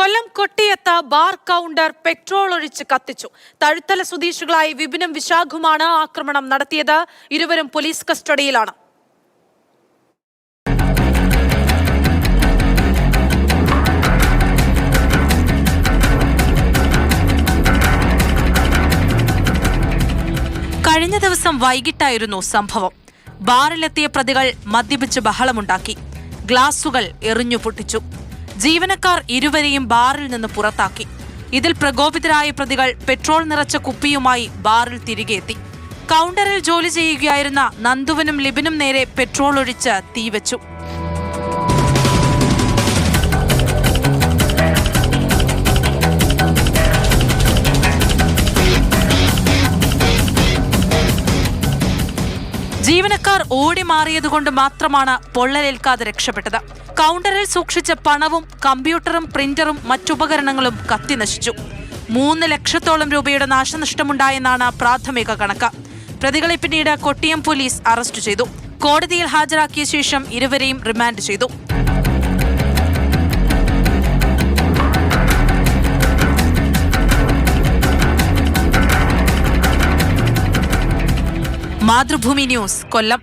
കൊല്ലം കൊട്ടിയത്ത് bar counter petrol ഒഴിച്ച് കത്തിച്ചു. തഴുത്തല സ്വദേശികളായ വിപിനും വിശാഖുമാണ് ആക്രമണം നടത്തിയത്. ഇരുവരും പോലീസ് കസ്റ്റഡിയിലാണ്. കഴിഞ്ഞ ദിവസം വൈകിട്ടായിരുന്നു സംഭവം. ബാറിലെത്തിയ പ്രതികൾ മദ്യപിച്ച് ബഹളമുണ്ടാക്കി. ഗ്ലാസുകൾ എറിഞ്ഞു പൊട്ടിച്ചു. ജീവനക്കാർ ഇരുവരെയും ബാറിൽ നിന്ന് പുറത്താക്കി. ഇതിൽ പ്രകോപിതരായ പ്രതികൾ പെട്രോൾ നിറച്ച കുപ്പിയുമായി ബാറിൽ തിരികെ എത്തി. കൗണ്ടറിൽ ജോലി ചെയ്യുകയായിരുന്ന നന്ദുവിനും ലിബിനും നേരെ പെട്രോൾ ഒഴിച്ച് തീവച്ചു. ജീവനക്കാർ ഓടി മാറിയതുകൊണ്ട് മാത്രമാണ് പൊള്ളലേൽക്കാതെ രക്ഷപ്പെട്ടത്. കൗണ്ടറിൽ സൂക്ഷിച്ച പണവും കമ്പ്യൂട്ടറും പ്രിന്ററും മറ്റുപകരണങ്ങളും കത്തിനശിച്ചു. 3 ലക്ഷത്തോളം രൂപയുടെ നാശനഷ്ടമുണ്ടായെന്നാണ് പ്രാഥമിക കണക്ക്. പ്രതികളെ പിന്നീട് കൊട്ടിയം പോലീസ് അറസ്റ്റ് ചെയ്തു. കോടതിയിൽ ഹാജരാക്കിയ ശേഷം ഇരുവരെയും റിമാൻഡ് ചെയ്തു. മാതൃഭൂമി ന്യൂസ്, കൊല്ലം.